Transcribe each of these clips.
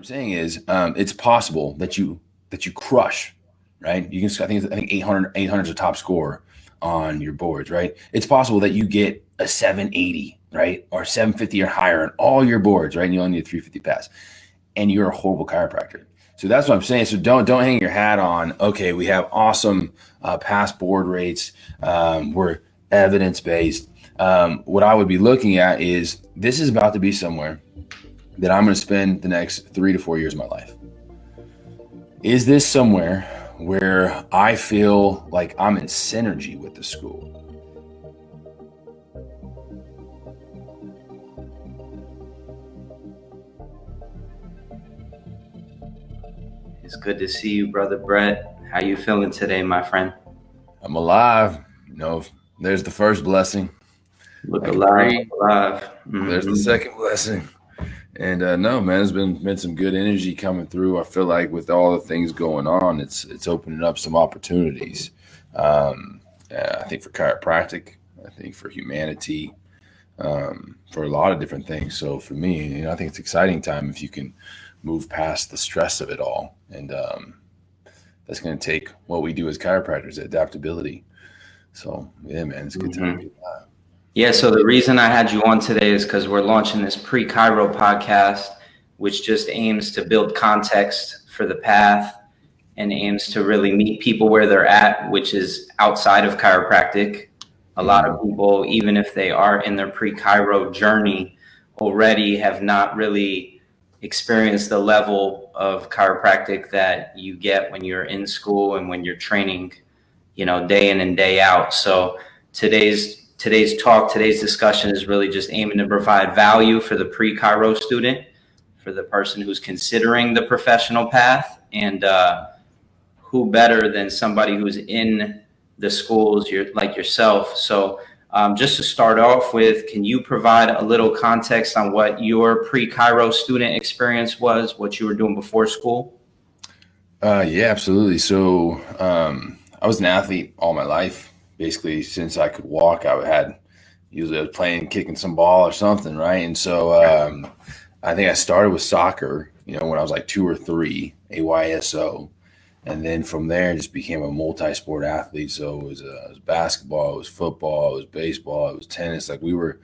I'm saying is, it's possible that you crush, right? You can, I think 800 is a top score on your boards, right? It's possible that you get a 780, right, or 750 or higher on all your boards, right? And you only need a 350 pass, and you're a horrible chiropractor. So that's what I'm saying. So don't hang your hat on. Okay, we have awesome pass board rates. We're evidence based. What I would be looking at is this is about to be somewhere that I'm going to spend the next 3 to 4 years of my life. Is this somewhere where I feel like I'm in synergy with the school? It's good to see you, Brother Brett. How you feeling today, my friend? I'm alive. You know, there's the first blessing. Look alive. Mm-hmm. There's the second blessing. And no, man, there's been some good energy coming through. I feel like with all the things going on, it's opening up some opportunities. I think for chiropractic, I think for humanity, for a lot of different things. So for me, I think it's an exciting time if you can move past the stress of it all. And that's going to take what we do as chiropractors, adaptability. So yeah, man, it's a good time to be alive. Yeah, so the reason I had you on today is because we're launching this Pre Chiro podcast, which just aims to build context for the path and aims to really meet people where they're at, which is outside of chiropractic. A lot of people, even if they are in their Pre Chiro journey already, have not really experienced the level of chiropractic that you get when you're in school and when you're training, day in and day out. So today's discussion is really just aiming to provide value for the pre-Chiro student, for the person who's considering the professional path, and who better than somebody who's in the schools like yourself. So just to start off with, can you provide a little context on what your pre-Chiro student experience was, what you were doing before school? Yeah, absolutely. So I was an athlete all my life. Basically, since I could walk, I was playing, kicking some ball or something, right? And so I think I started with soccer, when I was like 2 or 3, AYSO, and then from there I just became a multi-sport athlete. So it was basketball, it was football, it was baseball, it was tennis. Like we were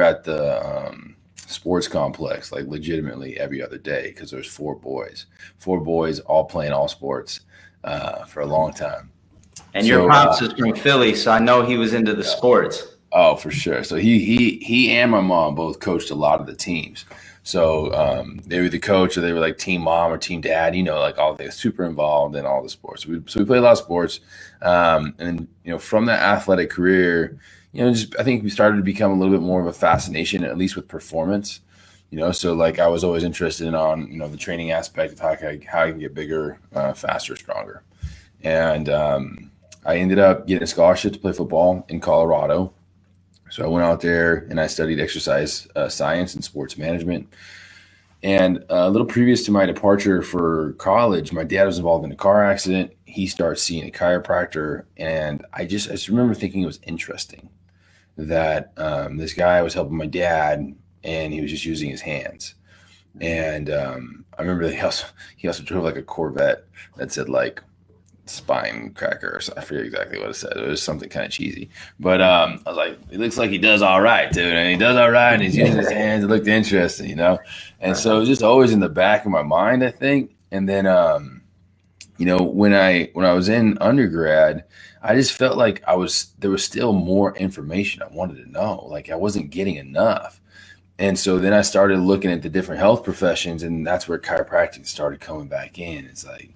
at the sports complex like legitimately every other day because there's 4 boys all playing all sports for a long time. And your pops is from Philly, so I know he was into the sports. Oh, for sure. So he and my mom both coached a lot of the teams. So they were the coach, or they were like team mom or team dad. Like all they were super involved in all the sports. So we played a lot of sports, and from that athletic career, I think we started to become a little bit more of a fascination, at least with performance. So like I was always interested in the training aspect of how I can get bigger, faster, stronger, and I ended up getting a scholarship to play football in Colorado. So I went out there and I studied exercise science and sports management. And a little previous to my departure for college, my dad was involved in a car accident. He started seeing a chiropractor. And I just remember thinking it was interesting that this guy was helping my dad and he was just using his hands. And I remember that he also drove like a Corvette that said like spine cracker or something. I forget exactly what it said. It was something kind of cheesy, but I was like, it looks like he does all right, dude. And he does all right, and he's using his hands. It looked interesting, And so it was just always in the back of my mind, I think. And then, when I was in undergrad, I just felt like there was still more information I wanted to know. Like I wasn't getting enough. And so then I started looking at the different health professions, and that's where chiropractic started coming back in. It's like,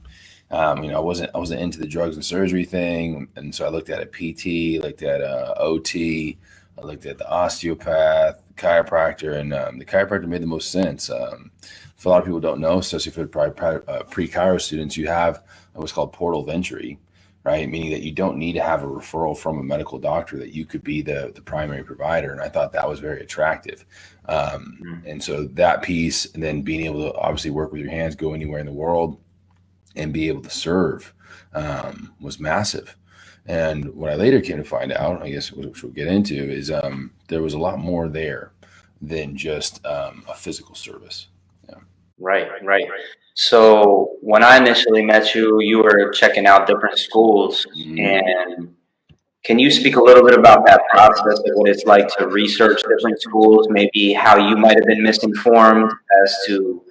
I wasn't into the drugs and surgery thing, and so I looked at a PT, looked at OT, I looked at the osteopath, chiropractor, and the chiropractor made the most sense. For a lot of people don't know, especially for the pre-Chiro students, you have what's called portal of entry, right? Meaning that you don't need to have a referral from a medical doctor, that you could be the primary provider. And I thought that was very attractive. And so that piece, and then being able to obviously work with your hands, go anywhere in the world, and be able to serve was massive. And what I later came to find out, I guess, which we'll get into, is there was a lot more there than just a physical service. Yeah. Right, right. So when I initially met you, you were checking out different schools. And can you speak a little bit about that process of what it's like to research different schools, maybe how you might have been misinformed as to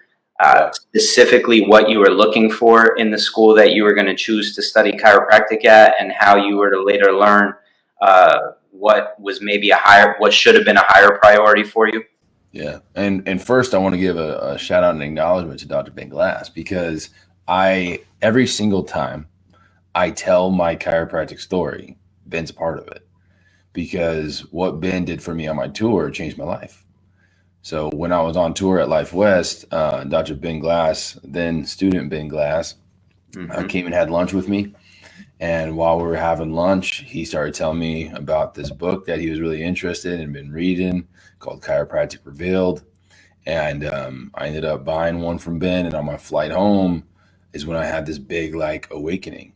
specifically what you were looking for in the school that you were going to choose to study chiropractic at, and how you were to later learn what was maybe what should have been a higher priority for you? Yeah. And first I want to give a shout out and acknowledgement to Dr. Ben Glass, because every single time I tell my chiropractic story, Ben's a part of it, because what Ben did for me on my tour changed my life. So when I was on tour at Life West, Dr. Ben Glass, then student Ben Glass, came and had lunch with me. And while we were having lunch, he started telling me about this book that he was really interested in and been reading, called Chiropractic Revealed. And I ended up buying one from Ben. And on my flight home is when I had this big awakening,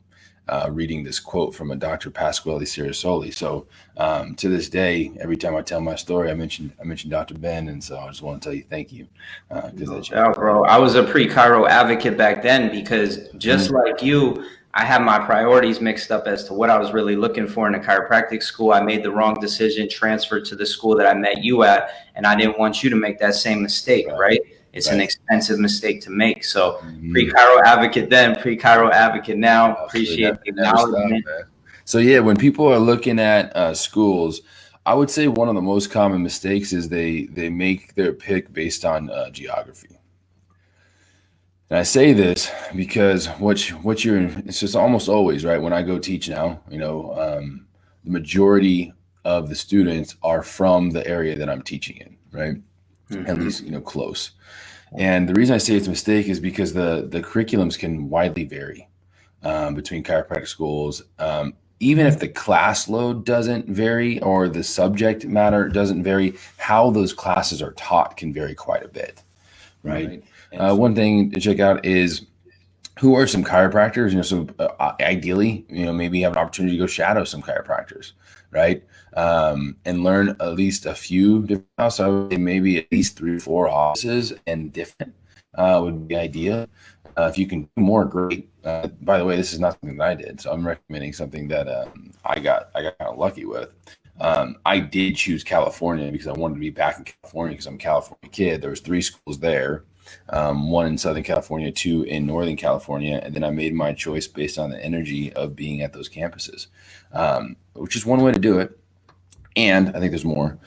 reading this quote from a Dr. Pasquale Sirasoli. So to this day, every time I tell my story, I mention Dr. Ben. And so I just want to tell you thank you. Yeah, bro. I was a Pre Chiro advocate back then, because just like you, I had my priorities mixed up as to what I was really looking for in a chiropractic school. I made the wrong decision, transferred to the school that I met you at, and I didn't want you to make that same mistake, right? It's an expensive mistake to make. So Pre Chiro advocate then, Pre Chiro advocate now. Appreciate the acknowledgement. So yeah, when people are looking at schools, I would say one of the most common mistakes is they make their pick based on geography. And I say this because it's just almost always right. When I go teach now, the majority of the students are from the area that I'm teaching in, right? At least, close. And the reason I say it's a mistake is because the curriculums can widely vary between chiropractic schools. Even if the class load doesn't vary or the subject matter doesn't vary, how those classes are taught can vary quite a bit, right? One thing to check out is who are some chiropractors. So ideally, maybe you have an opportunity to go shadow some chiropractors, right? And learn at least a few different. So I would say maybe at least 3 or 4 offices and different would be ideal. If you can do more, great. By the way, this is not something that I did, so I'm recommending something that I got kind of lucky with. I did choose California because I wanted to be back in California because I'm a California kid. There was 3 schools there, 1 in Southern California, 2 in Northern California, and then I made my choice based on the energy of being at those campuses, which is one way to do it. And I think there's more.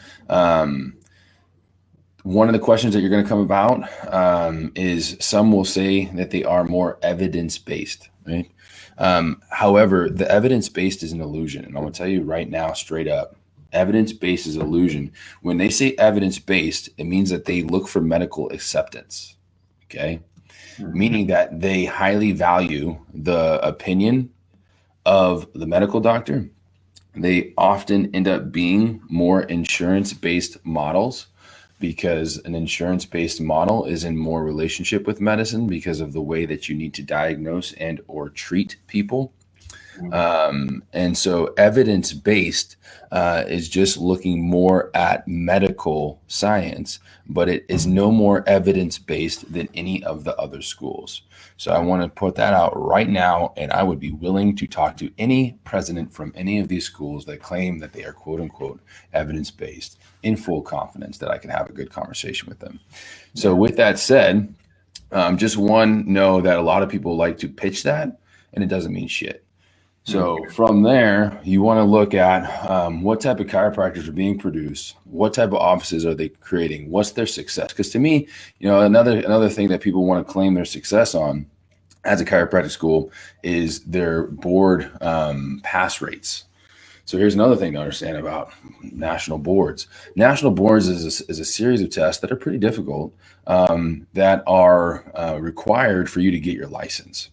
One of the questions that you're going to come about is some will say that they are more evidence-based, right? However, the evidence-based is an illusion. And I'm going to tell you right now, straight up, evidence-based is illusion. When they say evidence-based, it means that they look for medical acceptance, okay? Meaning that they highly value the opinion of the medical doctor. They often end up being more insurance-based models, because an insurance-based model is in more relationship with medicine because of the way that you need to diagnose and or treat people. And so evidence-based is just looking more at medical science, but it is no more evidence-based than any of the other schools. So I want to put that out right now, and I would be willing to talk to any president from any of these schools that claim that they are quote unquote evidence-based in full confidence that I can have a good conversation with them. So with that said, just know that a lot of people like to pitch that, and it doesn't mean shit. So from there, you want to look at what type of chiropractors are being produced, what type of offices are they creating, what's their success? Because to me, another thing that people want to claim their success on as a chiropractic school is their board pass rates. So here's another thing to understand about national boards. National boards is a series of tests that are pretty difficult that are required for you to get your license.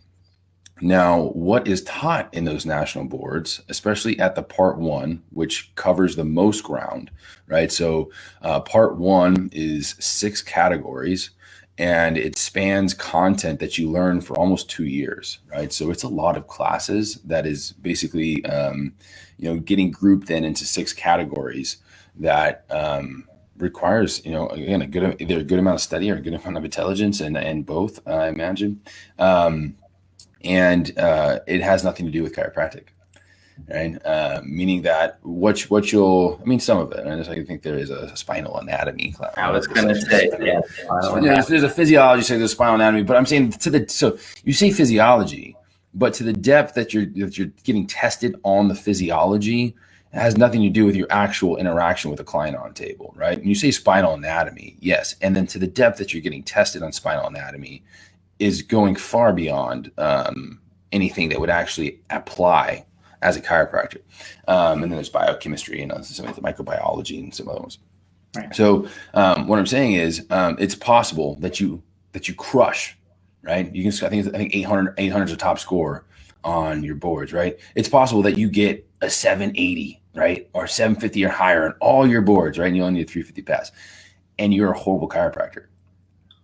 Now, what is taught in those national boards, especially at the part 1, which covers the most ground, right? So part 1 is 6 categories, and it spans content that you learn for almost 2 years, right? So it's a lot of classes that is basically, getting grouped into 6 categories that requires, again, either a good amount of study or a good amount of intelligence, and both, I imagine. And it has nothing to do with chiropractic, right? Meaning that some of it, and I think there is a spinal anatomy class. I was going to say, yeah. There's a physiology, say there's spinal anatomy, but I'm saying so you say physiology, but to the depth that you're getting tested on the physiology, it has nothing to do with your actual interaction with the client on table, right? And you say spinal anatomy, yes, and then to the depth that you're getting tested on spinal anatomy is going far beyond anything that would actually apply as a chiropractor. And then there's biochemistry and some of the microbiology and some other ones. Right. So what I'm saying is it's possible that you crush, right? You can, I think 800 is a top score on your boards, right? It's possible that you get a 780, right? Or 750 or higher on all your boards, right? And you only need a 350 pass, and you're a horrible chiropractor,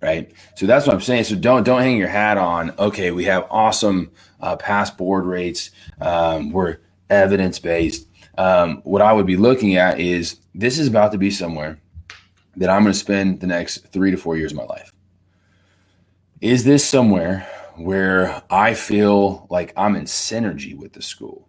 right? So that's what I'm saying. So don't hang your hat on, okay, we have awesome pass board rates. We're evidence-based. What I would be looking at is this is about to be somewhere that I'm going to spend the next 3 to 4 years of my life. Is this somewhere where I feel like I'm in synergy with the school,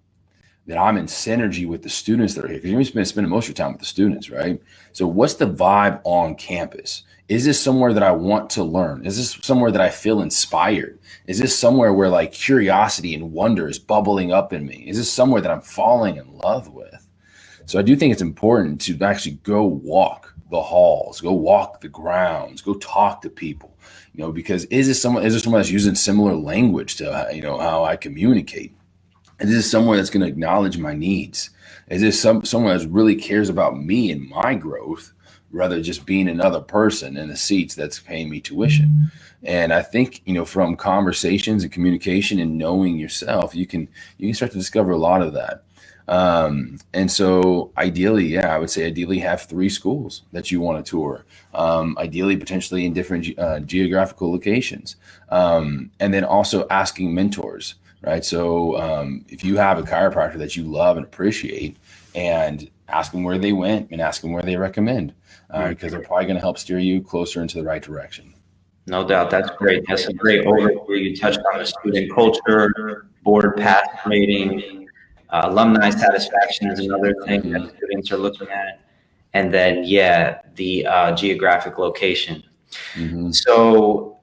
that I'm in synergy with the students that are here? Because you're going to be spending most of your time with the students, right? So what's the vibe on campus? Is this somewhere that I want to learn? Is this somewhere that I feel inspired? Is this somewhere where like curiosity and wonder is bubbling up in me? Is this somewhere that I'm falling in love with? So I do think it's important to actually go walk the halls, go walk the grounds, go talk to people, because is there someone that's using similar language to, how I communicate? Is this someone that's going to acknowledge my needs? Is this someone that really cares about me and my growth, rather just being another person in the seats that's paying me tuition? And I think, from conversations and communication and knowing yourself, you can start to discover a lot of that. And so ideally, I would say ideally have 3 schools that you want to tour, ideally potentially in different geographical locations. And then also asking mentors, right? So if you have a chiropractor that you love and appreciate, and ask them where they went and ask them where they recommend, because they're probably going to help steer you closer into the right direction. No doubt. That's great. That's a great overview. You touched on the student culture, board pass rating, alumni satisfaction is another thing that students are looking at. And then, the geographic location. Mm-hmm. So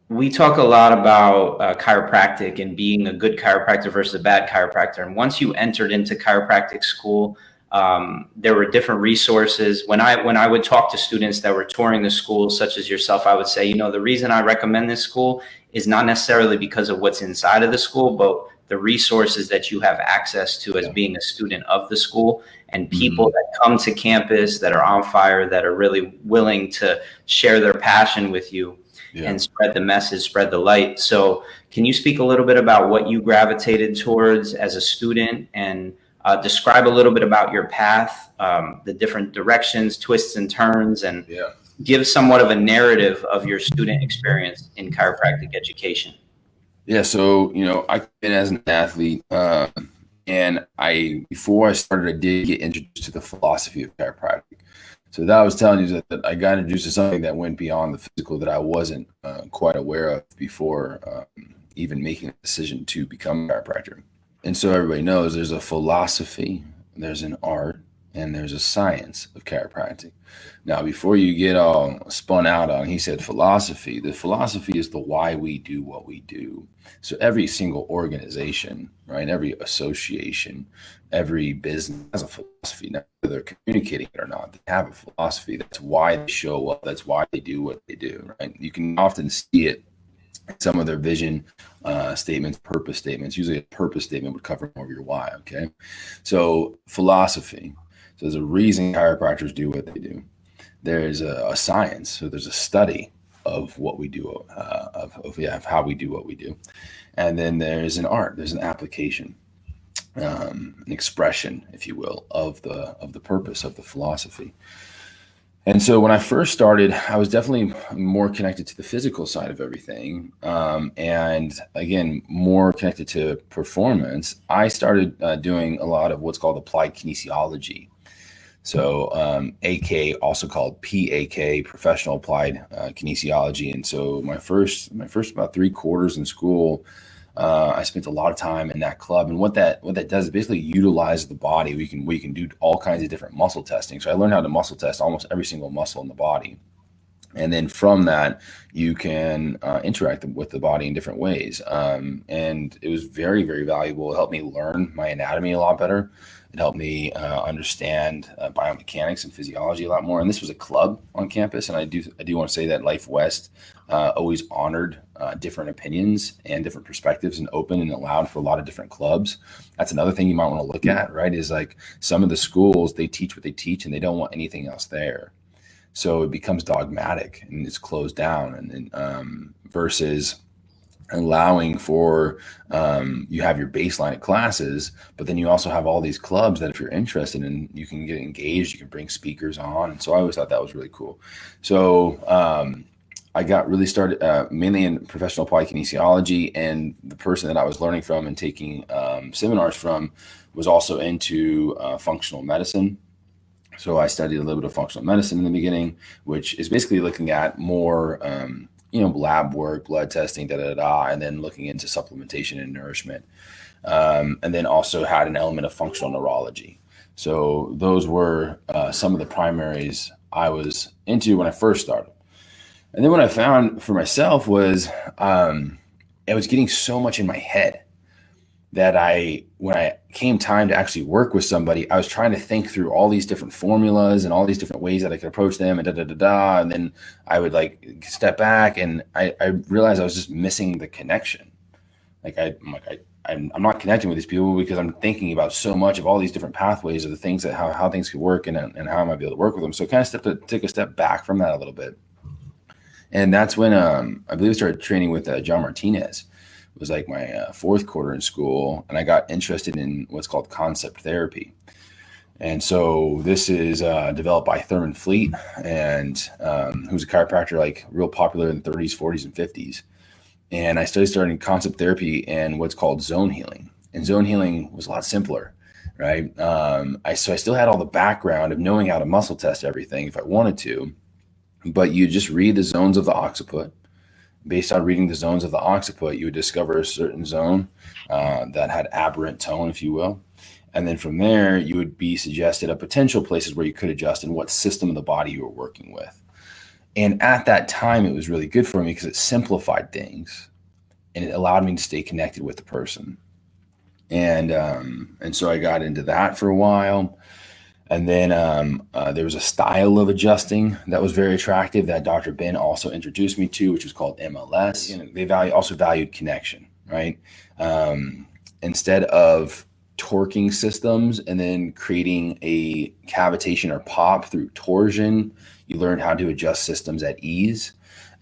we talk a lot about chiropractic and being a good chiropractor versus a bad chiropractor. And once you entered into chiropractic school, there were different resources. When I would talk to students that were touring the school, such as yourself, I would say, the reason I recommend this school is not necessarily because of what's inside of the school, but the resources that you have access to as being a student of the school, and people that come to campus that are on fire, that are really willing to share their passion with you and spread the message, spread the light. So can you speak a little bit about what you gravitated towards as a student, and describe a little bit about your path, the different directions, twists and turns, and give somewhat of a narrative of your student experience in chiropractic education? Yeah, so I've been as an athlete, and before I started, I did get introduced to the philosophy of chiropractic. So that I was telling you that I got introduced to something that went beyond the physical that I wasn't quite aware of before even making a decision to become a chiropractor. And so everybody knows there's a philosophy, there's an art, and there's a science of chiropractic. Now, before you get all spun out on, he said philosophy, the philosophy is the why we do what we do. So every single organization, right, every association, every business has a philosophy. Now, whether they're communicating it or not, they have a philosophy. That's why they show up. That's why they do what they do, right? You can often see it in some of their vision statements, purpose statements. Usually a purpose statement would cover more of your why, okay? So philosophy. So there's a reason chiropractors do what they do. There's a science. So there's a study of what we do, of how we do what we do. And then there's an art. There's an application, an expression, if you will, of the purpose of the philosophy. And so when I first started, I was definitely more connected to the physical side of everything. And again, more connected to performance. I started doing a lot of what's called applied kinesiology. So AK, also called PAK, Professional Applied Kinesiology. And so my first about 3 quarters in school, I spent a lot of time in that club. And what that does is basically utilize the body. We can do all kinds of different muscle testing. So I learned how to muscle test almost every single muscle in the body. And then from that, you can interact with the body in different ways. And it was very, very valuable. It helped me learn my anatomy a lot better. It helped me understand biomechanics and physiology a lot more. And this was a club on campus. And I do want to say that Life West always honored different opinions and different perspectives, and open and allowed for a lot of different clubs. That's another thing you might want to look at, right? Is like some of the schools, they teach what they teach and they don't want anything else there. So it becomes dogmatic and it's closed down, and versus allowing for you have your baseline of classes, but then you also have all these clubs that if you're interested in, you can get engaged, you can bring speakers on. And so I always thought that was really cool. So I got really started mainly in professional applied kinesiology, and the person that I was learning from and taking seminars from was also into functional medicine. So I studied a little bit of functional medicine in the beginning, which is basically looking at more, lab work, blood testing, and then looking into supplementation and nourishment. And then also had an element of functional neurology. So those were some of the primaries I was into when I first started. And then what I found for myself was I was getting so much in my head that when I came time to actually work with somebody, I was trying to think through all these different formulas and all these different ways that I could approach them, and and then I would like step back, and I realized I was just missing the connection. I'm not connecting with these people because I'm thinking about so much of all these different pathways of the things that how things could work, and how I might be able to work with them. So I kind of took a step back from that a little bit. And that's when I believe I started training with John Martinez. It was like my 4th quarter in school, and I got interested in what's called concept therapy. And so this is developed by Thurman Fleet, and who's a chiropractor, like real popular in the 30s, 40s, and 50s. And I started studying concept therapy and what's called zone healing. And zone healing was a lot simpler, right? I still had all the background of knowing how to muscle test everything if I wanted to, but you just read the zones of the occiput. Based on reading the zones of the occiput, you would discover a certain zone that had aberrant tone, if you will. And then from there, you would be suggested a potential places where you could adjust and what system of the body you were working with. And at that time, it was really good for me because it simplified things and it allowed me to stay connected with the person. And so I got into that for a while. And then there was a style of adjusting that was very attractive that Dr. Ben also introduced me to, which was called MLS. They also valued connection, right? Instead of torquing systems and then creating a cavitation or pop through torsion, you learned how to adjust systems at ease.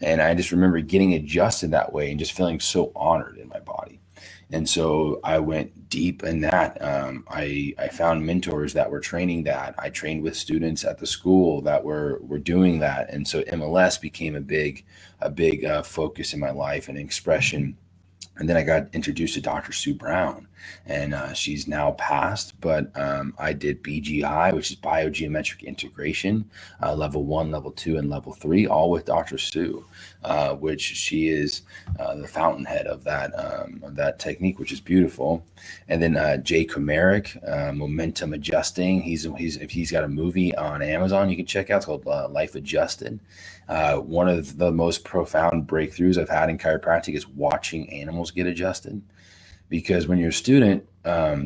And I just remember getting adjusted that way and just feeling so honored in my body. And so I went deep in that. I found mentors that were training that. I trained with students at the school that were doing that. And so MLS became a big focus in my life and expression. And then I got introduced to Dr. Sue Brown, and she's now passed, but I did BGI, which is biogeometric integration, level 1, level 2, and level 3, all with Dr. Sue, which she is the fountainhead of that technique, which is beautiful. And then Jay Comerick, momentum adjusting. He's got a movie on Amazon you can check out. It's called Life Adjusted. One of the most profound breakthroughs I've had in chiropractic is watching animals get adjusted, because when you're a student,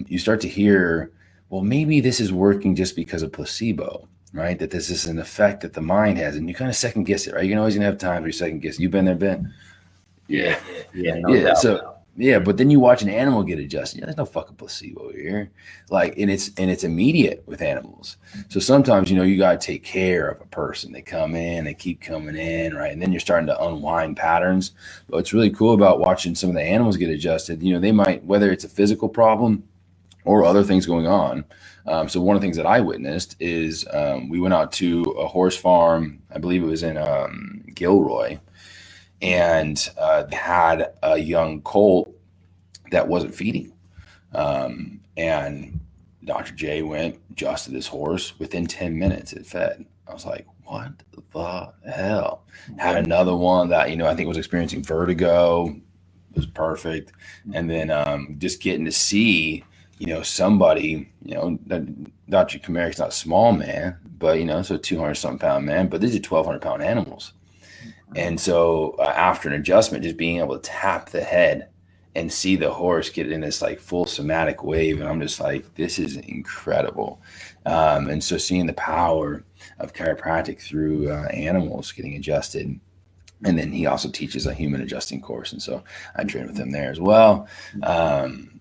you start to hear, well, maybe this is working just because of placebo, right? That this is an effect that the mind has, and you kind of second guess it, right? You're always gonna have times where you second guess. You've been there, Ben? Yeah, no doubt. So yeah, but then you watch an animal get adjusted. There's no fucking placebo here. And it's immediate with animals. So sometimes, you got to take care of a person. They come in, they keep coming in, right? And then you're starting to unwind patterns. But what's really cool about watching some of the animals get adjusted, they might, whether it's a physical problem or other things going on. So one of the things that I witnessed is we went out to a horse farm. I believe it was in Gilroy. And had a young colt that wasn't feeding. And Dr. J went, adjusted his horse. Within 10 minutes, it fed. I was like, what the hell? Had another one that, I think was experiencing vertigo. It was perfect. And then just getting to see, somebody, Dr. Kamarik's not a small man, but, so 200-something pound man, but these are 1,200-pound animals. And so after an adjustment, just being able to tap the head and see the horse get in this like full somatic wave. And I'm just like, this is incredible. And so seeing the power of chiropractic through animals getting adjusted. And then he also teaches a human adjusting course. And so I trained with him there as well.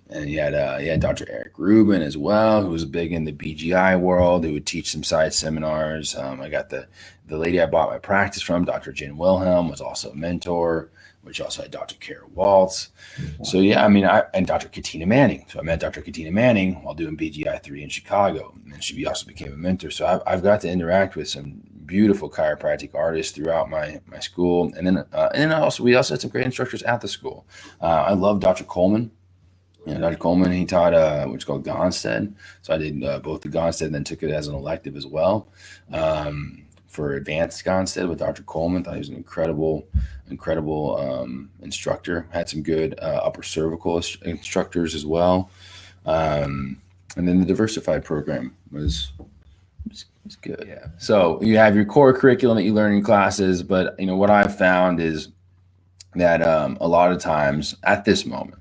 And you had Dr. Eric Rubin as well, who was big in the BGI world, who would teach some side seminars. I got the lady I bought my practice from, Dr. Jen Wilhelm, was also a mentor, which also had Dr. Kara Waltz. So and Dr. Katina Manning. So I met Dr. Katina Manning while doing BGI 3 in Chicago. And she also became a mentor. So I've got to interact with some beautiful chiropractic artists throughout my school. And then we also had some great instructors at the school. I love Dr. Coleman. Dr. Coleman, he taught what's called Gonstead. So I did both the Gonstead and then took it as an elective as well for advanced Gonstead with Dr. Coleman. Thought he was an incredible instructor. Had some good upper cervical instructors as well. And then the diversified program was good. Yeah. So you have your core curriculum that you learn in classes, but what I've found is that a lot of times at this moment,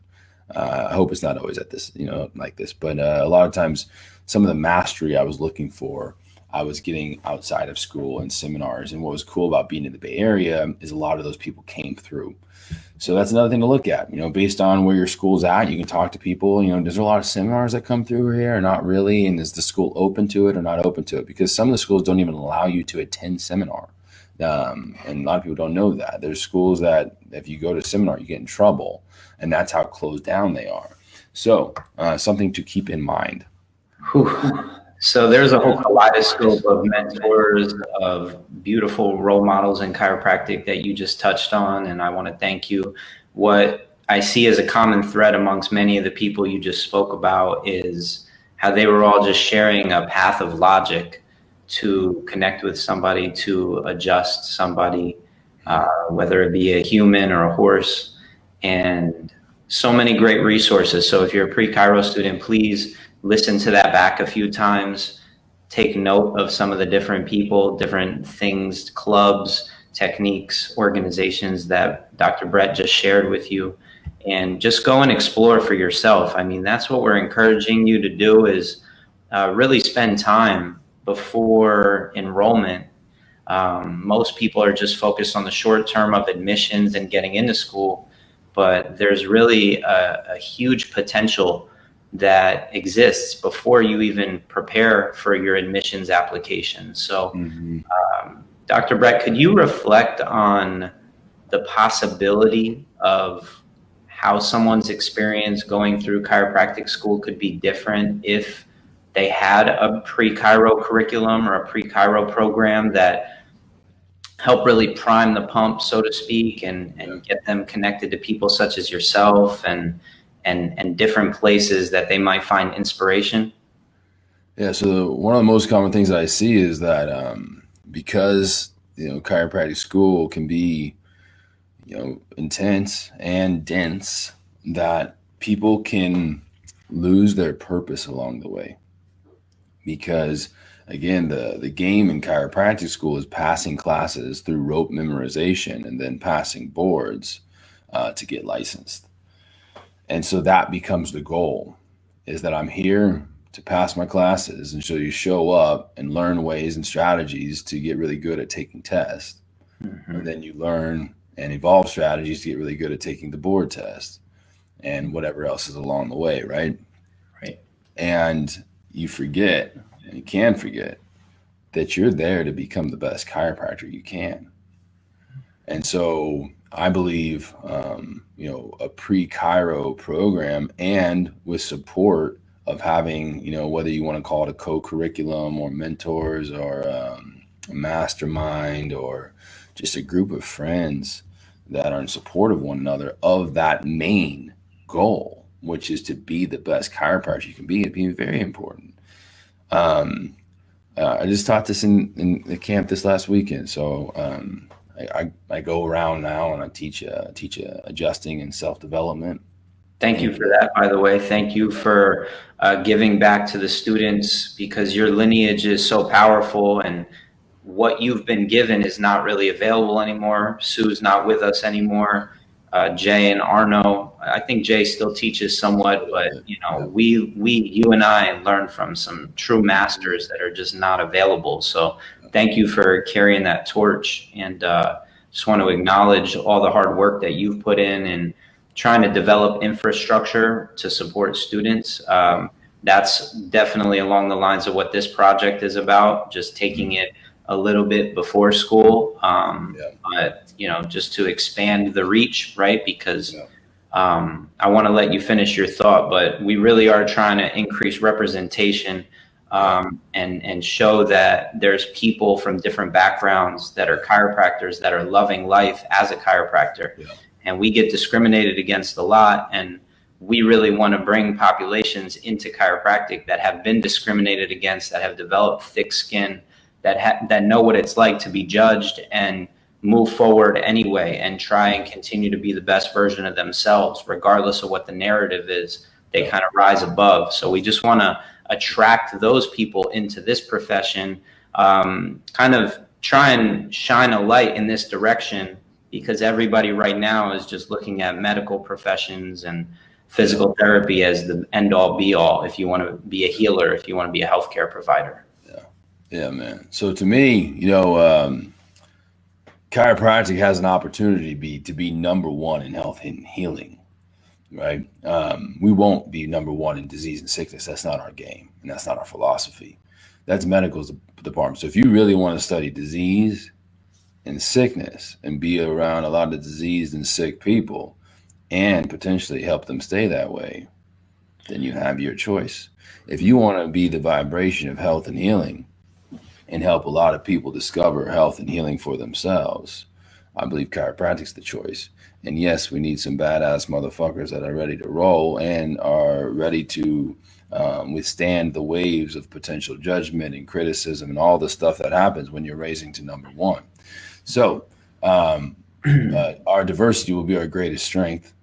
I hope it's not always at this, like this, but a lot of times some of the mastery I was looking for, I was getting outside of school and seminars. And what was cool about being in the Bay Area is a lot of those people came through. So that's another thing to look at, based on where your school's at, you can talk to people, there's a lot of seminars that come through here or not really. And is the school open to it or not open to it? Because some of the schools don't even allow you to attend seminar. And a lot of people don't know that. There's schools that if you go to seminar, you get in trouble. And that's how closed down they are. So something to keep in mind. Whew. So there's a whole kaleidoscope of mentors, of beautiful role models in chiropractic that you just touched on. And I want to thank you. What I see as a common thread amongst many of the people you just spoke about is how they were all just sharing a path of logic to connect with somebody, to adjust somebody, whether it be a human or a horse. And so many great resources. So if you're a Pre Chiro student, please listen to that back a few times. Take note of some of the different people, different things, clubs, techniques, organizations that Dr. Brett just shared with you. And just go and explore for yourself. I mean, that's what we're encouraging you to do, is really spend time before enrollment. Most people are just focused on the short term of admissions and getting into school. But there's really a huge potential that exists before you even prepare for your admissions application. So, Dr. Brett, could you reflect on the possibility of how someone's experience going through chiropractic school could be different if they had a pre-Chiro curriculum or a pre-Chiro program that help really prime the pump, so to speak, and get them connected to people such as yourself and different places that they might find inspiration? Yeah. So one of the most common things that I see is that because, chiropractic school can be, intense and dense, that people can lose their purpose along the way. Because again, the game in chiropractic school is passing classes through rote memorization and then passing boards to get licensed. And so that becomes the goal, is that I'm here to pass my classes. And so you show up and learn ways and strategies to get really good at taking tests. And then you learn and evolve strategies to get really good at taking the board test and whatever else is along the way, right? Right. And you forget, and you can forget, that you're there to become the best chiropractor you can. And so I believe, a pre-Chiro program, and with support of having, whether you want to call it a co-curriculum or mentors or a mastermind or just a group of friends that are in support of one another of that main goal, which is to be the best chiropractor you can be, very important. I just taught this in the camp this last weekend. So I go around now and I teach adjusting and self-development. Thank you for that, by the way. Thank you for giving back to the students, because your lineage is so powerful, and what you've been given is not really available anymore. Sue's not with us anymore. Jay and Arno, I think Jay still teaches somewhat, but you and I learned from some true masters that are just not available. So thank you for carrying that torch, and just want to acknowledge all the hard work that you've put in and trying to develop infrastructure to support students. That's definitely along the lines of what this project is about, just taking it a little bit before school, but just to expand the reach, right? Because I want to let you finish your thought, but we really are trying to increase representation and show that there's people from different backgrounds that are chiropractors that are loving life as a chiropractor. Yeah. And we get discriminated against a lot, and we really want to bring populations into chiropractic that have been discriminated against, that have developed thick skin, that know what it's like to be judged and move forward anyway and try and continue to be the best version of themselves, regardless of what the narrative is. They kind of rise above. So we just want to attract those people into this profession, kind of try and shine a light in this direction, because everybody right now is just looking at medical professions and physical therapy as the end all be all. If you want to be a healer, if you want to be a healthcare provider. Yeah, man. So to me, chiropractic has an opportunity to be number one in health and healing, right? We won't be number one in disease and sickness. That's not our game, and that's not our philosophy. That's medical's department. So if you really want to study disease and sickness and be around a lot of diseased and sick people and potentially help them stay that way, then you have your choice. If you want to be the vibration of health and healing and help a lot of people discover health and healing for themselves, I believe chiropractic's the choice. And yes, we need some badass motherfuckers that are ready to roll and are ready to withstand the waves of potential judgment and criticism and all the stuff that happens when you're raising to number one. So our diversity will be our greatest strength,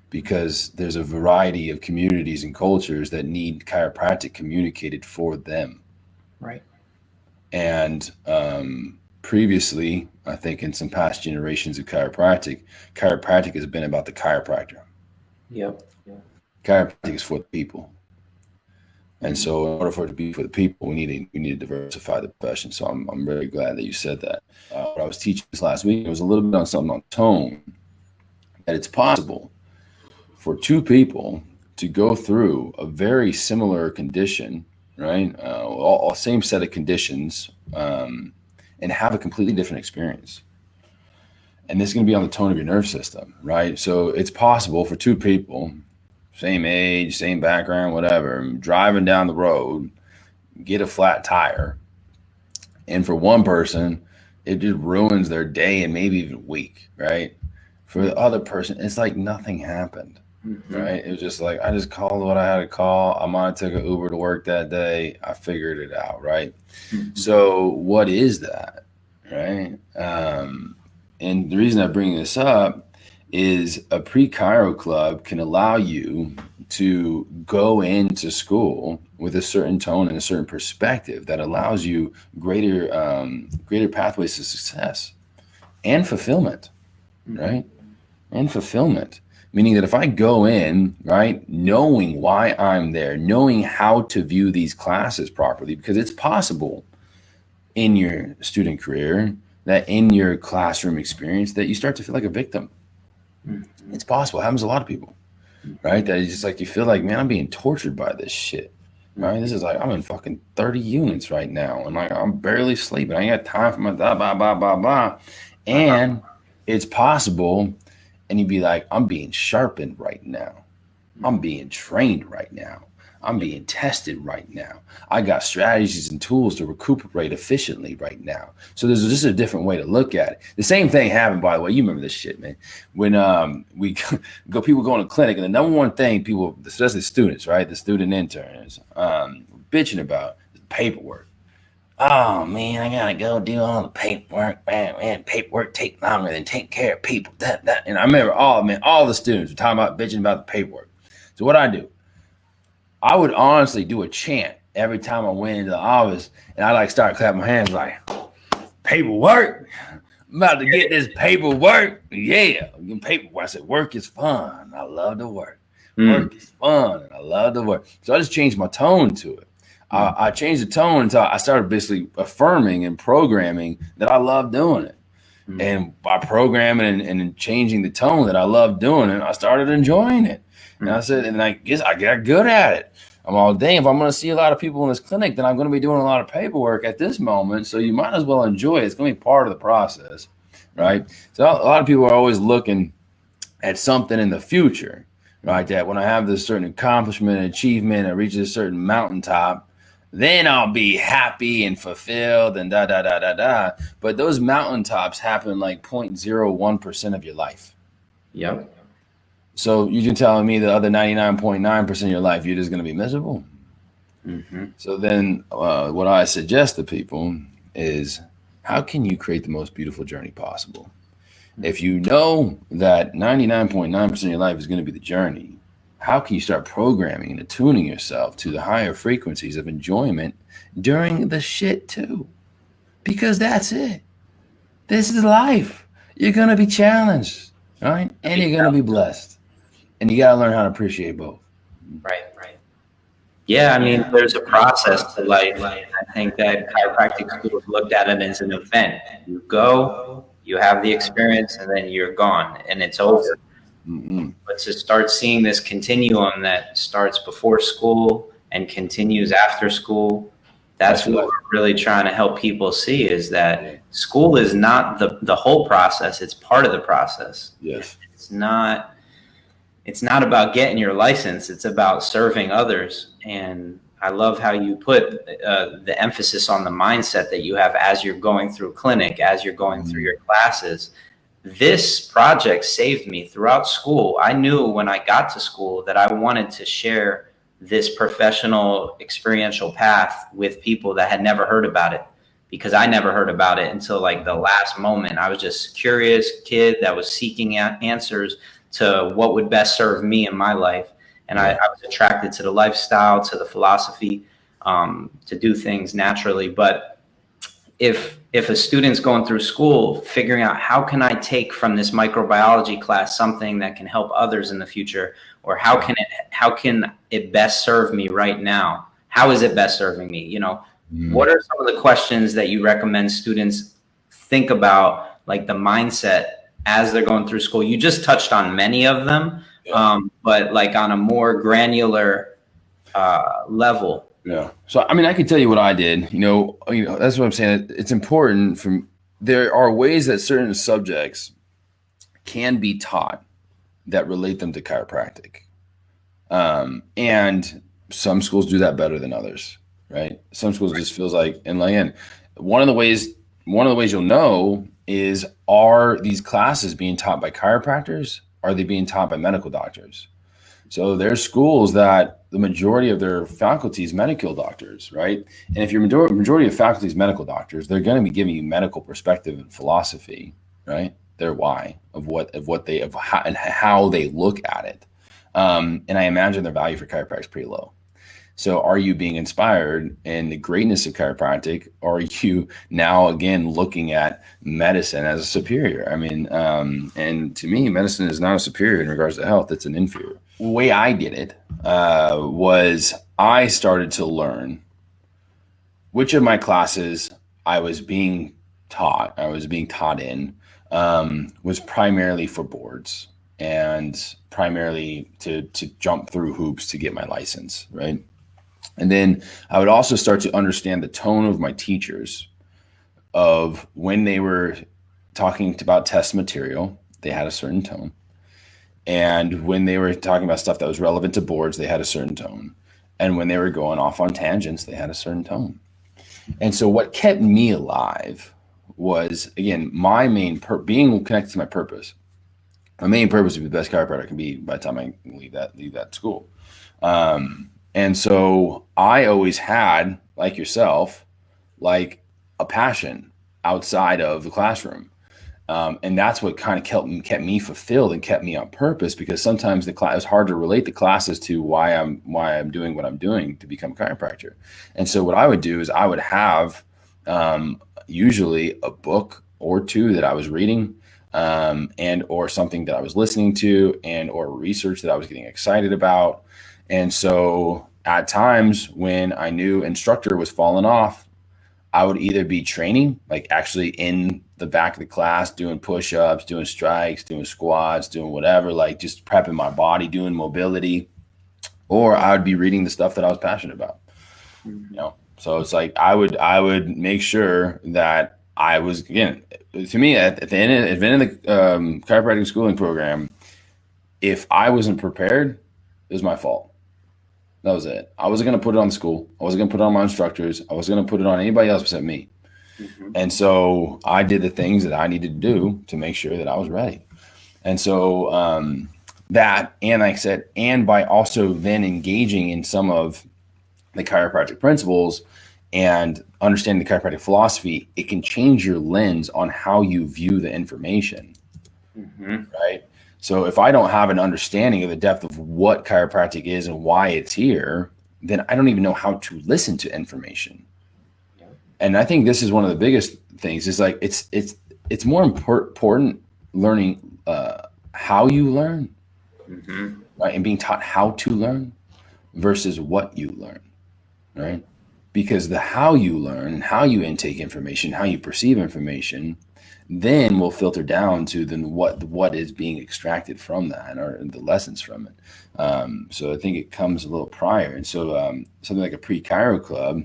because there's a variety of communities and cultures that need chiropractic communicated for them. Right. And previously, I think in some past generations of chiropractic has been about the chiropractor. Yep. Chiropractic is for the people. And so in order for it to be for the people, we need to diversify the profession. So I'm very glad that you said that. What I was teaching this last week, it was a little bit on something on tone, that it's possible for two people to go through a very similar condition, right? All same set of conditions, and have a completely different experience. And this is going to be on the tone of your nerve system, right? So it's possible for two people, same age, same background, whatever, driving down the road, get a flat tire. And for one person, it just ruins their day and maybe even week, right? For the other person, it's like nothing happened, right? It was just like, I just called what I had to call. I might have took an Uber to work that day. I figured it out, right? So what is that, right? And the reason I bring this up is a Pre Chiro club can allow you to go into school with a certain tone and a certain perspective that allows you greater pathways to success and fulfillment, right? And fulfillment, meaning that if I go in, right, knowing why I'm there, knowing how to view these classes properly, because it's possible in your student career that in your classroom experience that you start to feel like a victim. It's possible. It happens to a lot of people, right? That it's just like, you feel like, man, I'm being tortured by this shit, right? This is like, I'm in fucking 30 units right now, and like, I'm barely sleeping. I ain't got time for my blah, blah, blah, blah, blah. And it's possible, and you'd be like, I'm being sharpened right now. I'm being trained right now. I'm being tested right now. I got strategies and tools to recuperate efficiently right now. So there's just a different way to look at it. The same thing happened, by the way. You remember this shit, man. When people go in a clinic, and the number one thing people, especially students, right, the student interns, bitching about is paperwork. Oh man, I gotta go do all the paperwork. Man, paperwork take longer than take care of people. That. And I remember all the students were talking about bitching about the paperwork. So what I do, I would honestly do a chant every time I went into the office, and I start clapping my hands like, paperwork. I'm about to get this paperwork. Yeah, paperwork. I said, work is fun. I love to work. Work is fun, and I love to work. So I just changed my tone to it. I changed the tone until I started basically affirming and programming that I love doing it. And by programming and changing the tone that I love doing it, I started enjoying it. And I said, and I guess I got good at it. I'm all, dang, if I'm going to see a lot of people in this clinic, then I'm going to be doing a lot of paperwork at this moment. So you might as well enjoy it. It's going to be part of the process, right? So a lot of people are always looking at something in the future, right? That when I have this certain accomplishment and achievement, I reach a certain mountaintop, then I'll be happy and fulfilled and da, da, da, da, da. But those mountaintops happen like 0.01% of your life. Yep. So you're telling me the other 99.9% of your life, you're just going to be miserable. So then what I suggest to people is, how can you create the most beautiful journey possible? If you know that 99.9% of your life is going to be the journey, how can you start programming and attuning yourself to the higher frequencies of enjoyment during the shit too? Because that's it. This is life. You're going to be challenged, right? And you're going to be blessed. And you got to learn how to appreciate both. Right. Yeah, I mean, there's a process to life. I think that chiropractic schools looked at it as an event. You go, you have the experience, and then you're gone, and it's over. But to start seeing this continuum that starts before school and continues after school, that's what we're really trying to help people see, is that school is not the whole process. It's part of the process. Yes. It's not about getting your license. It's about serving others. And I love how you put the emphasis on the mindset that you have as you're going through clinic, as you're going through your classes. This project saved me throughout school. I knew when I got to school that I wanted to share this professional experiential path with people that had never heard about it, because I never heard about it until like the last moment. I was just a curious kid that was seeking answers to what would best serve me in my life. And I was attracted to the lifestyle, to the philosophy, to do things naturally. But if a student's going through school, figuring out how can I take from this microbiology class something that can help others in the future, or how can it best serve me right now? How is it best serving me? You know, what are some of the questions that you recommend students think about, like the mindset as they're going through school? You just touched on many of them, but like on a more granular level. Yeah. So, I mean, I can tell you what I did, you know, that's what I'm saying. It's important there are ways that certain subjects can be taught that relate them to chiropractic. And some schools do that better than others, right? Some schools just feels like, and one of the ways you'll know is, are these classes being taught by chiropractors? Are they being taught by medical doctors? So there's schools that the majority of their faculty is medical doctors, right? And if your majority of faculty is medical doctors, they're going to be giving you medical perspective and philosophy, right? Their why of how they look at it. And I imagine their value for chiropractic is pretty low. So are you being inspired in the greatness of chiropractic? Or are you now again looking at medicine as a superior? I mean, and to me, medicine is not a superior in regards to health. It's an inferior. The way I did it was I started to learn which of my classes I was being taught in was primarily for boards and primarily to jump through hoops to get my license, right? And then I would also start to understand the tone of my teachers, of when they were talking about test material, they had a certain tone. And when they were talking about stuff that was relevant to boards, they had a certain tone. And when they were going off on tangents, they had a certain tone. And so what kept me alive was, again, my main being connected to my purpose. My main purpose to be the best chiropractor I can be by the time I leave that school. And so I always had, like yourself, like a passion outside of the classroom. And that's what kind of kept me fulfilled and kept me on purpose, because sometimes the class, it's hard to relate the classes to why I'm doing what I'm doing to become a chiropractor. And so what I would do is I would have usually a book or two that I was reading, and or something that I was listening to, and or research that I was getting excited about. And so at times when I knew instructor was falling off, I would either be training, like actually in the back of the class, doing push-ups, doing strikes, doing squats, doing whatever, like just prepping my body, doing mobility, or I would be reading the stuff that I was passionate about. So it's like I would make sure that I was, again, to me, at the end of the chiropractic schooling program, if I wasn't prepared, it was my fault. That was it. I wasn't going to put it on the school. I wasn't going to put it on my instructors. I wasn't going to put it on anybody else except me. And so I did the things that I needed to do to make sure that I was ready. And so that, and like I said, and by also then engaging in some of the chiropractic principles and understanding the chiropractic philosophy, it can change your lens on how you view the information, right? So if I don't have an understanding of the depth of what chiropractic is and why it's here, then I don't even know how to listen to information. And I think this is one of the biggest things, is like it's more important learning how you learn, right? And being taught how to learn versus what you learn, right? Because the how you learn and how you intake information, how you perceive information, then will filter down to then what is being extracted from that, or the lessons from it. So I think it comes a little prior. And so something like a Pre Chiro club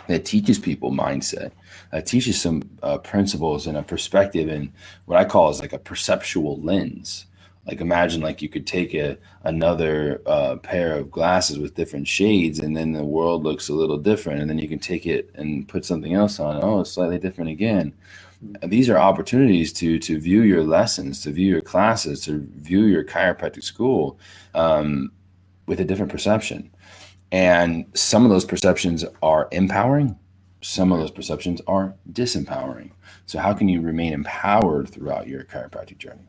that teaches people mindset, teaches some principles and a perspective, and what I call is like a perceptual lens. Like imagine like you could take another pair of glasses with different shades, and then the world looks a little different, and then you can take it and put something else on. Oh, it's slightly different again. And these are opportunities to view your lessons, to view your classes, to view your chiropractic school with a different perception. And some of those perceptions are empowering. Some of those perceptions are disempowering. So how can you remain empowered throughout your chiropractic journey?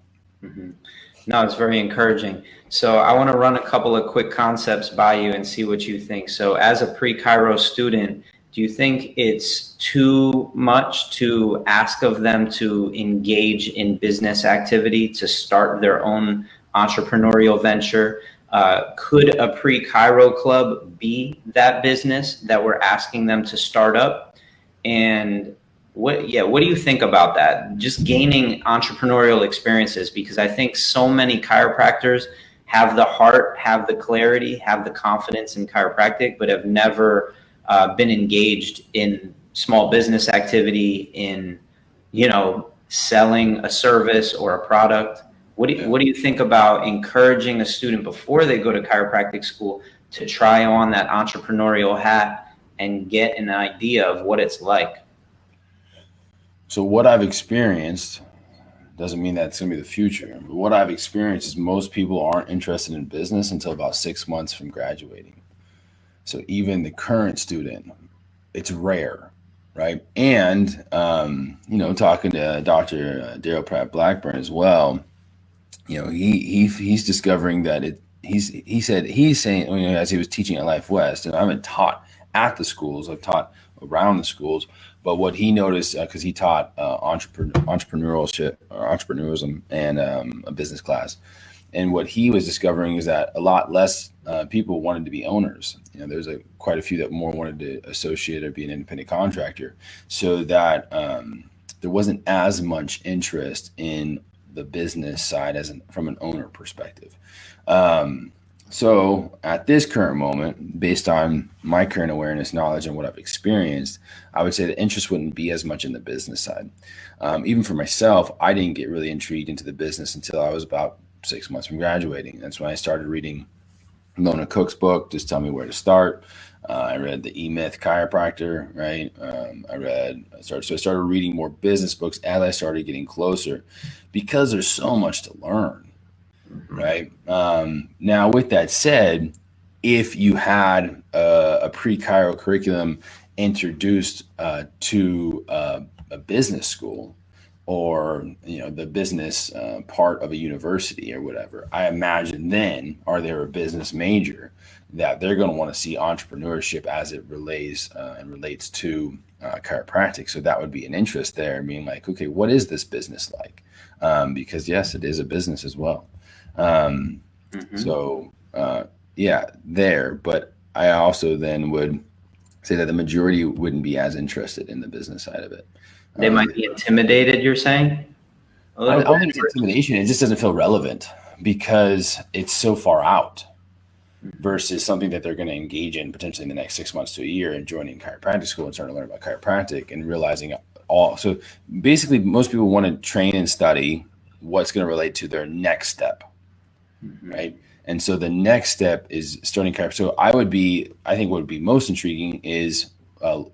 No, it's very encouraging. So I want to run a couple of quick concepts by you and see what you think. So as a Pre Chiro student, do you think it's too much to ask of them to engage in business activity, to start their own entrepreneurial venture? Could a Pre Chiro club be that business that we're asking them to start up? And what do you think about that? Just gaining entrepreneurial experiences, because I think so many chiropractors have the heart, have the clarity, have the confidence in chiropractic, but have never been engaged in small business activity, in, selling a service or a product. What do you think about encouraging a student before they go to chiropractic school to try on that entrepreneurial hat and get an idea of what it's like? So what I've experienced doesn't mean that it's going to be the future. But what I've experienced is most people aren't interested in business until about 6 months from graduating. So even the current student, it's rare, right? And, talking to Dr. Daryl Pratt Blackburn as well, he's discovering that he's saying, as he was teaching at Life West, and I haven't taught at the schools, I've taught around the schools, but what he noticed, because he taught entrepreneurship or entrepreneurism and a business class, and what he was discovering is that a lot less people wanted to be owners. There's quite a few that more wanted to associate or be an independent contractor, so that there wasn't as much interest in the business side from an owner perspective. So at this current moment, based on my current awareness, knowledge, and what I've experienced, I would say the interest wouldn't be as much in the business side. Even for myself, I didn't get really intrigued into the business until I was about 6 months from graduating. That's when I started reading loan a Cook's book, just tell me where to start. I read the E-Myth Chiropractor, right? I started reading more business books as I started getting closer, because there's so much to learn, right? Now, with that said, if you had a pre-Chiro curriculum introduced to a business school, or the business part of a university or whatever, I imagine then, are there a business major, that they're going to want to see entrepreneurship as it relates to chiropractic. So that would be an interest there, being like, okay, what is this business like? Because yes, it is a business as well. So yeah, there. But I also then would say that the majority wouldn't be as interested in the business side of it. They might be intimidated, you're saying? I don't think it's intimidation. It just doesn't feel relevant because it's so far out versus something that they're going to engage in potentially in the next 6 months to a year, and joining chiropractic school and starting to learn about chiropractic and realizing all. So basically, most people want to train and study what's going to relate to their next step, right? And so the next step is starting chiropractic. So I think what would be most intriguing is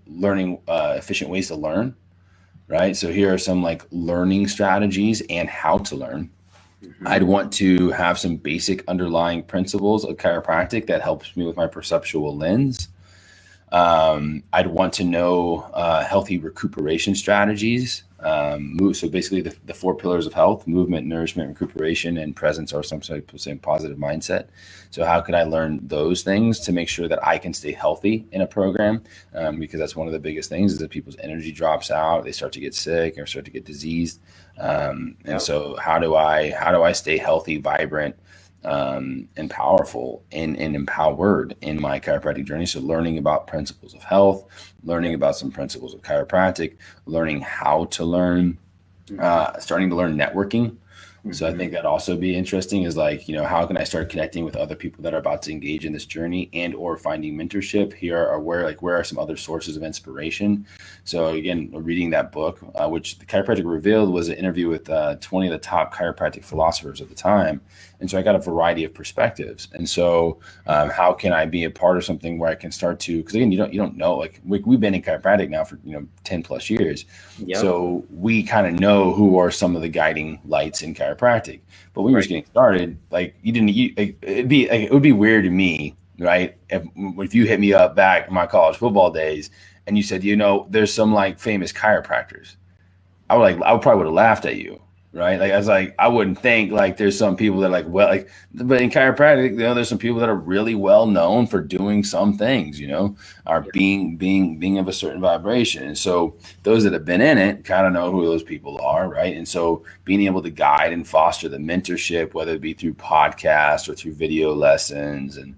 learning efficient ways to learn. Right. So here are some like learning strategies and how to learn. I'd want to have some basic underlying principles of chiropractic that helps me with my perceptual lens. I'd want to know healthy recuperation strategies. So basically the 4 pillars of health: movement, nourishment, recuperation, and presence, or some positive mindset. So how could I learn those things to make sure that I can stay healthy in a program? Because that's one of the biggest things, is that people's energy drops out, they start to get sick or start to get diseased. And so how do I stay healthy, vibrant, and powerful and empowered in my chiropractic journey? So learning about principles of health, learning about some principles of chiropractic, learning how to learn, starting to learn networking. So I think that also be interesting, is like, how can I start connecting with other people that are about to engage in this journey, and or finding mentorship? Where are some other sources of inspiration? So again, reading that book, which the Chiropractic Revealed was an interview with 20 of the top chiropractic philosophers at the time. And so I got a variety of perspectives. And so how can I be a part of something where I can start to, because again, you don't know, like we've been in chiropractic now for 10 plus years. Yep. So we kind of know who are some of the guiding lights in chiropractic. But when you're just getting started, like it would be weird to me, right? If you hit me up back in my college football days and you said, there's some like famous chiropractors, I probably would have laughed at you. Right. Like I was like, I wouldn't think like there's some people that are like, but in chiropractic, there's some people that are really well known for doing some things, are being of a certain vibration. And so those that have been in it kind of know who those people are. Right. And so being able to guide and foster the mentorship, whether it be through podcasts or through video lessons, and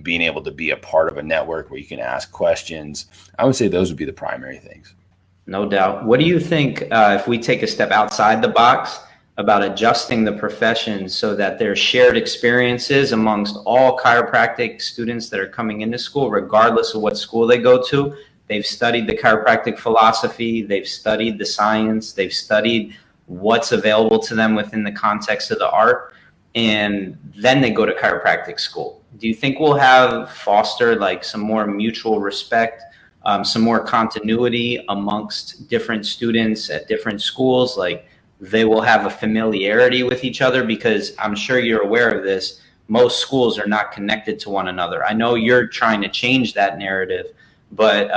being able to be a part of a network where you can ask questions, I would say those would be the primary things. No doubt. What do you think, if we take a step outside the box, about adjusting the profession so that there's shared experiences amongst all chiropractic students that are coming into school, regardless of what school they go to? They've studied the chiropractic philosophy, they've studied the science, they've studied what's available to them within the context of the art, and then they go to chiropractic school. Do you think we'll have fostered like some more mutual respect, some more continuity amongst different students at different schools? Like they will have a familiarity with each other, because I'm sure you're aware of this. Most schools are not connected to one another. I know you're trying to change that narrative, but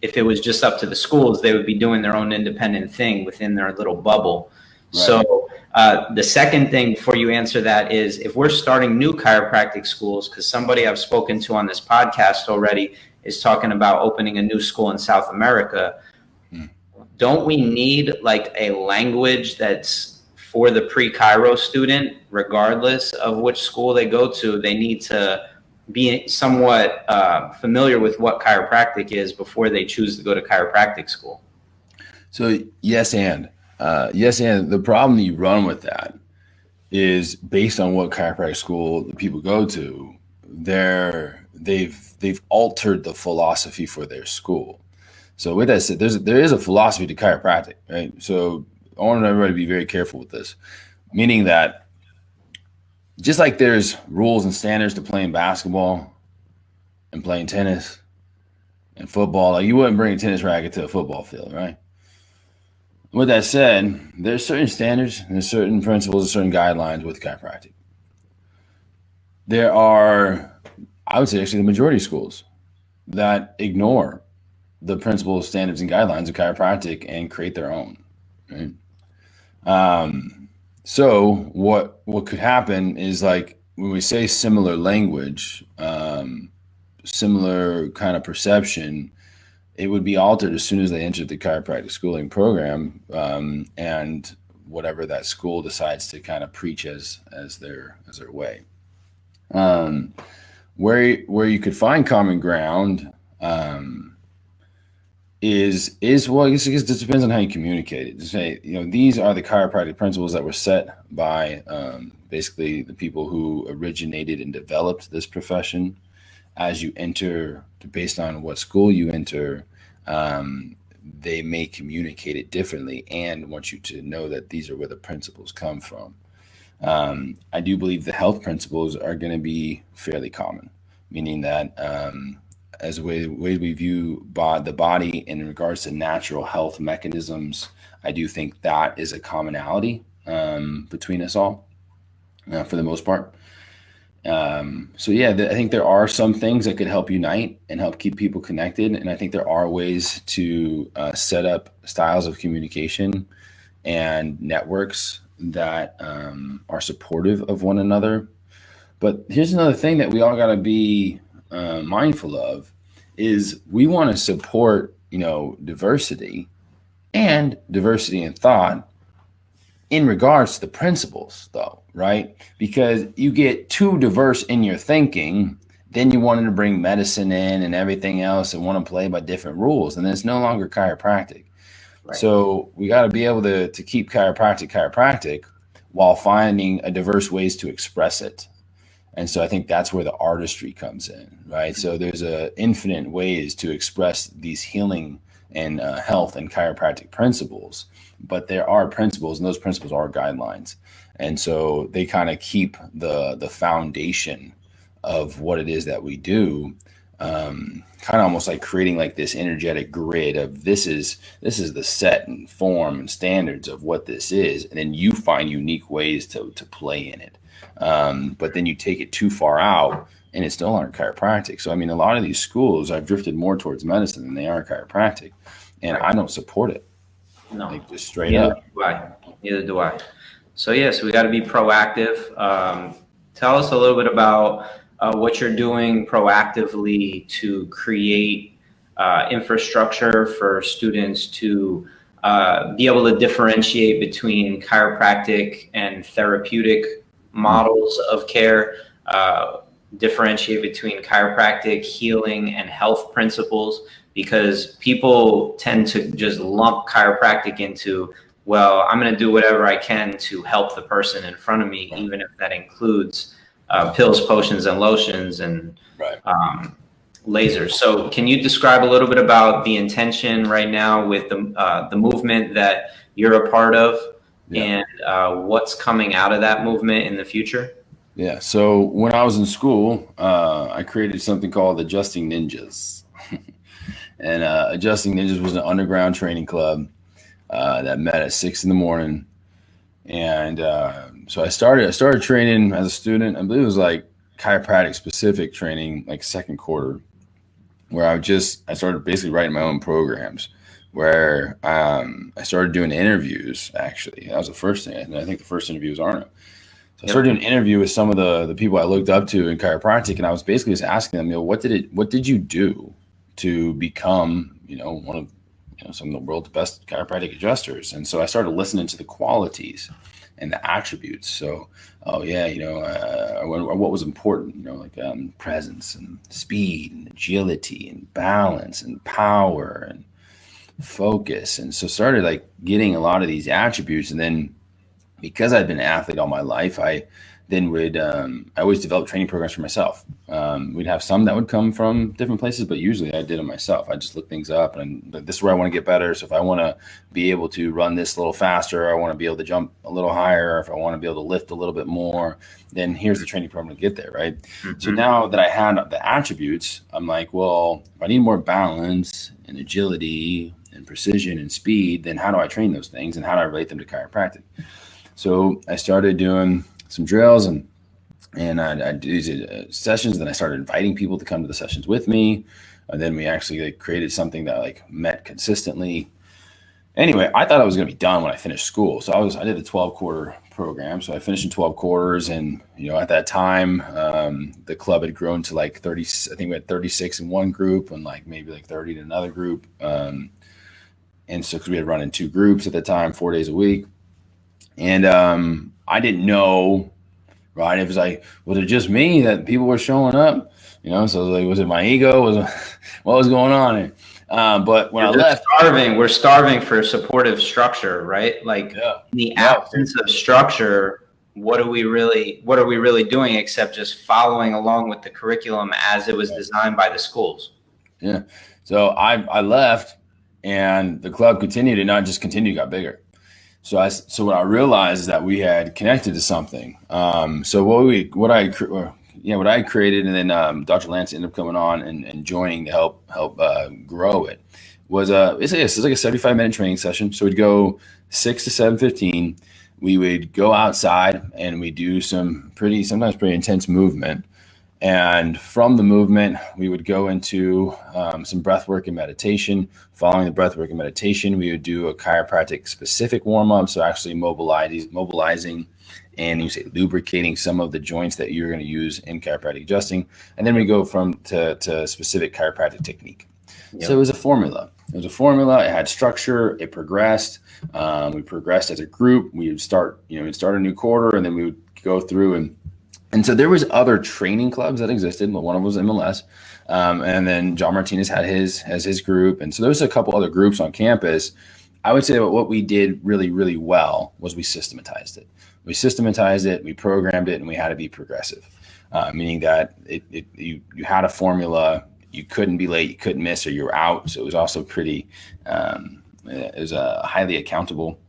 if it was just up to the schools, they would be doing their own independent thing within their little bubble. Right. So the second thing before you answer that is, if we're starting new chiropractic schools, because somebody I've spoken to on this podcast already is talking about opening a new school in South America. Don't we need like a language that's for the pre-Chiro student, regardless of which school they go to? They need to be somewhat familiar with what chiropractic is before they choose to go to chiropractic school. So yes, and the problem you run with that is, based on what chiropractic school the people go to, they've altered the philosophy for their school. So with that said, there is a philosophy to chiropractic, right? So I want everybody to be very careful with this, meaning that just like there's rules and standards to playing basketball and playing tennis and football. Like you wouldn't bring a tennis racket to a football field, right? With that said, there's certain standards and there's certain principles and certain guidelines with chiropractic. There are, I would say, actually the majority of schools that ignore the principles, standards, and guidelines of chiropractic and create their own. Right? So what could happen is, like, when we say similar language, similar kind of perception, it would be altered as soon as they entered the chiropractic schooling program, and whatever that school decides to kind of preach as their way. Where you could find common ground is well, I guess it depends on how you communicate it. To say, these are the chiropractic principles that were set by basically the people who originated and developed this profession. As you enter, based on what school you enter, they may communicate it differently and want you to know that these are where the principles come from. I do believe the health principles are going to be fairly common, meaning that as a way we view the body in regards to natural health mechanisms, I do think that is a commonality between us all for the most part. So yeah, I think there are some things that could help unite and help keep people connected. And I think there are ways to set up styles of communication and networks that are supportive of one another. But here's another thing that we all got to be mindful of is we want to support, diversity in thought in regards to the principles, though, right? Because you get too diverse in your thinking, then you wanted to bring medicine in and everything else and want to play by different rules, and then it's no longer chiropractic. Right. So we got to be able to keep chiropractic while finding a diverse ways to express it. And so I think that's where the artistry comes in, right? So there's infinite ways to express these healing and health and chiropractic principles, but there are principles, and those principles are guidelines. And so they kind of keep the foundation of what it is that we do, kind of almost like creating like this energetic grid of this is the set and form and standards of what this is, and then you find unique ways to play in it. But then you take it too far out and it's still aren't chiropractic. So, I mean, a lot of these schools I've drifted more towards medicine than they are chiropractic, and I don't support it. No, like, just straight up. Neither do I. So yes, we got to be proactive. Tell us a little bit about what you're doing proactively to create infrastructure for students to be able to differentiate between chiropractic and therapeutic models of care, differentiate between chiropractic, healing, and health principles, because people tend to just lump chiropractic into, well, I'm going to do whatever I can to help the person in front of me, even if that includes pills, potions, and lotions, and lasers. So can you describe a little bit about the intention right now with the movement that you're a part of, and what's coming out of that movement in the future? Yeah. So when I was in school, I created something called Adjusting Ninjas. And Adjusting Ninjas was an underground training club that met at 6 a.m. And so I started training as a student. I believe it was like chiropractic specific training, like second quarter, where I started basically writing my own programs, where I started doing interviews. Actually, that was the first thing. And I think the first interview was Arno. So I started doing an interview with some of the people I looked up to in chiropractic, and I was basically just asking them, what did you do to become, one of some of the world's best chiropractic adjusters? And so I started listening to the qualities and the attributes. So, what was important, like presence and speed and agility and balance and power and focus. And so started like getting a lot of these attributes. And then because I'd been an athlete all my life, I then I always develop training programs for myself. We'd have some that would come from different places, but usually I did it myself. I just look things up, and this is where I want to get better. So if I want to be able to run this a little faster, I want to be able to jump a little higher, if I want to be able to lift a little bit more, then here's the training program to get there, right? Mm-hmm. So now that I had the attributes, I'm like, well, if I need more balance and agility and precision and speed, then how do I train those things, and how do I relate them to chiropractic? So I started doing some drills, and I do these sessions. Then I started inviting people to come to the sessions with me. And then we actually created something that met consistently. Anyway, I thought I was going to be done when I finished school. So I did a 12-quarter program. So I finished in 12 quarters. And, at that time, the club had grown to 30, I think we had 36 in one group and maybe 30 in another group. And so, cause we had run in 2 groups at the time, 4 days a week. And, I didn't know, right? It was was it just me that people were showing up? So was it my ego? What was going on here? But when I left, we're starving for supportive structure, right? In the absence of structure, what are we really doing except just following along with the curriculum as it was designed by the schools? Yeah. So I left, and the club continued, and not just continued, got bigger. So what I realized is that we had connected to something. So what I created, and then Dr. Lance ended up coming on and joining to help grow it, was it's like a 75-minute training session. So we'd go 6 to 7:15. We would go outside and we do sometimes pretty intense movement. And from the movement, we would go into some breath work and meditation. Following the breath work and meditation, we would do a chiropractic specific warm-up. So actually mobilizing and lubricating some of the joints that you're going to use in chiropractic adjusting. And then we go to specific chiropractic technique. Yep. So it was a formula. It had structure. It progressed. We progressed as a group. We would start a new quarter, and then we would go through and so there was other training clubs that existed, but one of them was MLS. And then John Martinez had his group. And so there was a couple other groups on campus. I would say that what we did really, really well was we systematized it. We programmed it, and we had to be progressive, meaning that you had a formula. You couldn't be late, you couldn't miss, or you were out. So it was also pretty, it was highly accountable.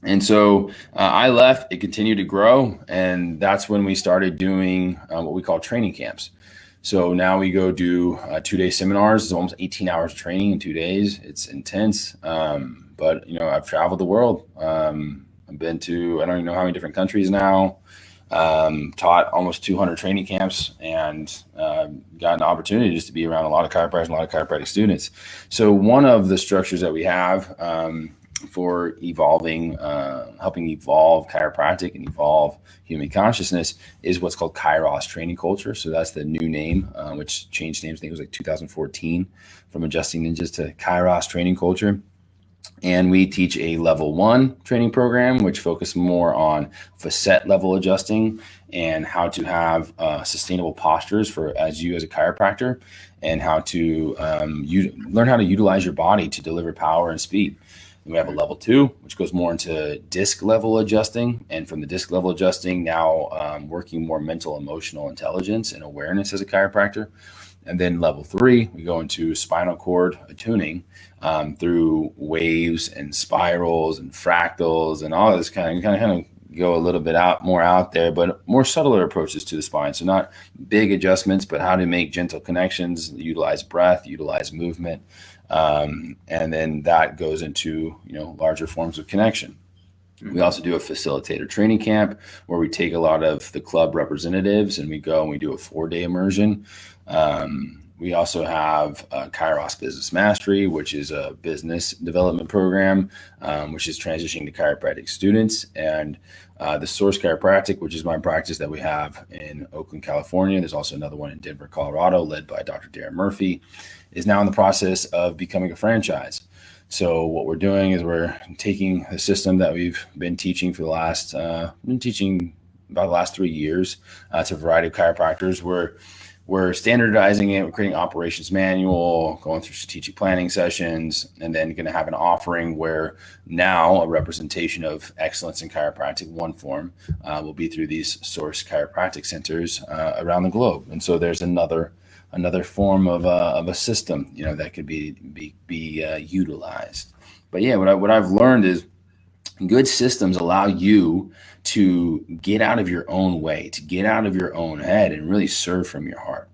And so I left, it continued to grow. And that's when we started doing what we call training camps. So now we go do 2-day seminars. It's almost 18 hours of training in 2 days. It's intense. But I've traveled the world. I've been to, I don't even know how many different countries now, taught almost 200 training camps, and got an opportunity just to be around a lot of chiropractors and a lot of chiropractic students. So one of the structures that we have for evolving, helping evolve chiropractic and evolve human consciousness is what's called Kairos training culture. So that's the new name, which changed names. I think it was 2014 from Adjusting Ninjas to Kairos training culture. And we teach a level 1 training program, which focuses more on facet level adjusting and how to have sustainable postures as a chiropractor, and how to learn how to utilize your body to deliver power and speed. And we have a level 2, which goes more into disc level adjusting. And from the disc level adjusting, now working more mental, emotional intelligence and awareness as a chiropractor. And then level 3, we go into spinal cord attuning through waves and spirals and fractals and all this kind of go a little bit more out there, but more subtler approaches to the spine. So not big adjustments, but how to make gentle connections, utilize breath, utilize movement. And then that goes into, larger forms of connection. We also do a facilitator training camp where we take a lot of the club representatives and we go and we do a 4-day immersion. We also have Kairos Business Mastery, which is a business development program, which is transitioning to chiropractic students. And the Source Chiropractic, which is my practice that we have in Oakland, California. There's also another one in Denver, Colorado, led by Dr. Darren Murphy, is now in the process of becoming a franchise. So what we're doing is we're taking the system that we've been teaching for the last, about the last 3 years to a variety of chiropractors. We're we're standardizing it. We're creating operations manual, going through strategic planning sessions, and then going to have an offering where now a representation of excellence in chiropractic, one form, will be through these source chiropractic centers around the globe. And so there's another form of a system, that could be utilized. But yeah, what I've learned is good systems allow you to get out of your own way, to get out of your own head and really serve from your heart,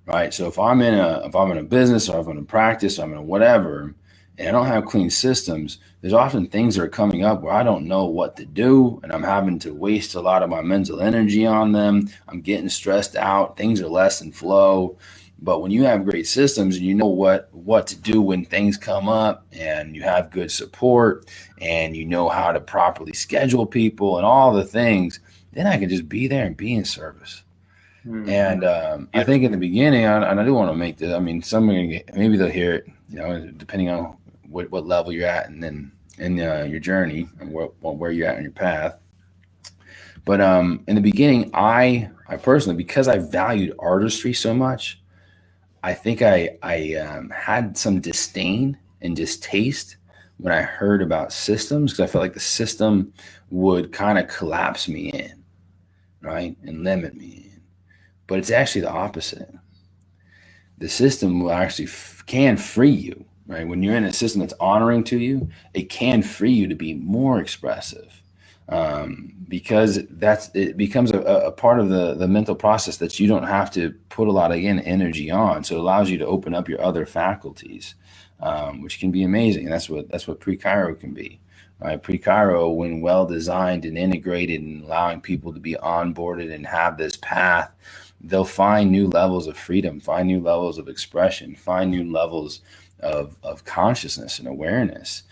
right? So if I'm in a business, or if I'm in a practice, or I'm in whatever, and I don't have clean systems, there's often things that are coming up where I don't know what to do, and I'm having to waste a lot of my mental energy on them. I'm getting stressed out. Things are less in flow. But when you have great systems and you know what to do when things come up, and you have good support, and you know how to properly schedule people and all the things, then I can just be there and be in service. Mm-hmm. And I think in the beginning, and I do want to make this, I mean, maybe they'll hear it, depending on what level you're at, and then in your journey and where you're at in your path. But in the beginning, I personally, because I valued artistry so much, I think I had some disdain and distaste when I heard about systems, because I felt like the system would kind of collapse me in, right, and limit me in. But it's actually the opposite. The system will actually can free you, right? When you're in a system that's honoring to you, it can free you to be more expressive. Because it becomes a part of the mental process that you don't have to put a lot of energy on. So it allows you to open up your other faculties, which can be amazing. And that's what Pre Chiro can be. Right? Pre Chiro, when well designed and integrated and allowing people to be onboarded and have this path, they'll find new levels of freedom, find new levels of expression, find new levels of consciousness and awareness,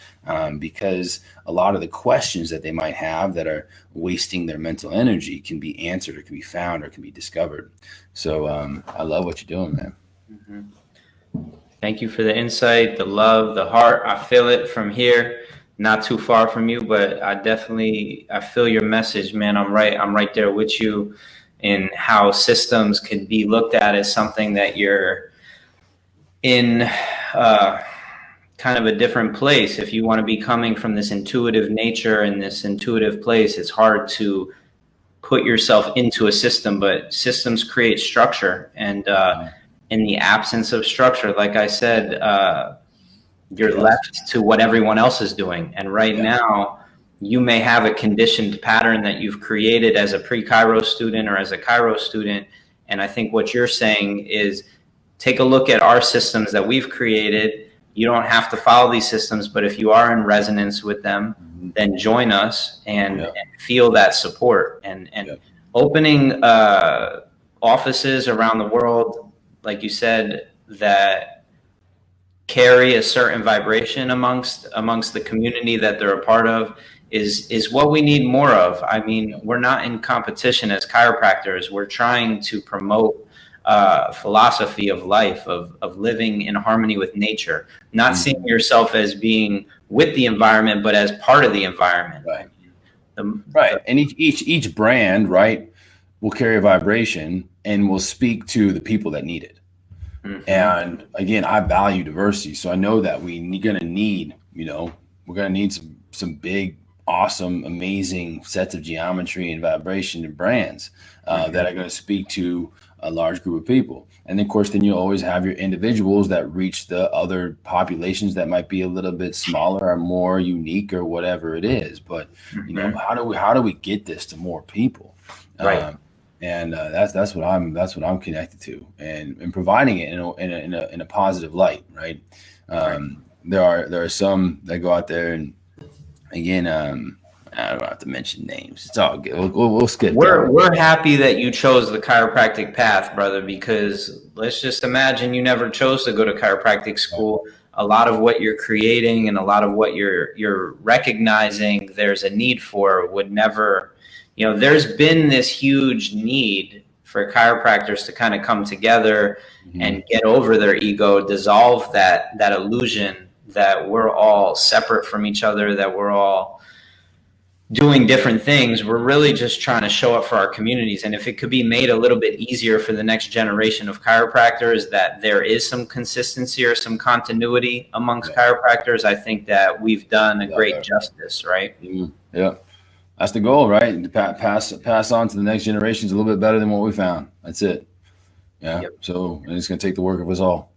because a lot of the questions that they might have that are wasting their mental energy can be answered, or can be found, or can be discovered. So I love what you're doing, man. Mm-hmm. Thank you for the insight, the love, the heart. I feel it from here, not too far from you, but I feel your message, man. I'm right there with you in how systems can be looked at as something that you're in kind of a different place. If you want to be coming from this intuitive nature and this intuitive place, it's hard to put yourself into a system, but systems create structure. And in the absence of structure, like I said, you're left to what everyone else is doing. And right now, you may have a conditioned pattern that you've created as a pre-Kairos student or as a Kairos student. And I think what you're saying is, take a look at our systems that we've created. You don't have to follow these systems, but if you are in resonance with them, then join us and feel that support. And opening offices around the world, like you said, that carry a certain vibration amongst the community that they're a part of is what we need more of. I mean, we're not in competition as chiropractors. We're trying to promote philosophy of life, of living in harmony with nature, not seeing yourself as being with the environment, but as part of the environment. Right. And each brand, right, will carry a vibration and will speak to the people that need it. Mm-hmm. And again, I value diversity. So I know that we're going to need some big, awesome, amazing sets of geometry and vibration and brands that are going to speak to a large group of people. And of course, then you'll always have your individuals that reach the other populations that might be a little bit smaller or more unique or whatever it is. But how do we get this to more people? Right. And that's what I'm connected to, and providing it in a positive light. Right. There are some that go out there, and again, I don't have to mention names. It's all good. We'll skip. We're happy that you chose the chiropractic path, brother, because let's just imagine you never chose to go to chiropractic school. A lot of what you're creating and a lot of what you're recognizing there's a need for would never, there's been this huge need for chiropractors to kind of come together and get over their ego, dissolve that illusion that we're all separate from each other, that we're all doing different things. We're really just trying to show up for our communities. And if it could be made a little bit easier for the next generation of chiropractors, that there is some consistency or some continuity amongst chiropractors, I think that we've done a great justice, right? Yeah. That's the goal, right? To pass on to the next generations a little bit better than what we found. That's it. Yeah. So it's going to take the work of us all.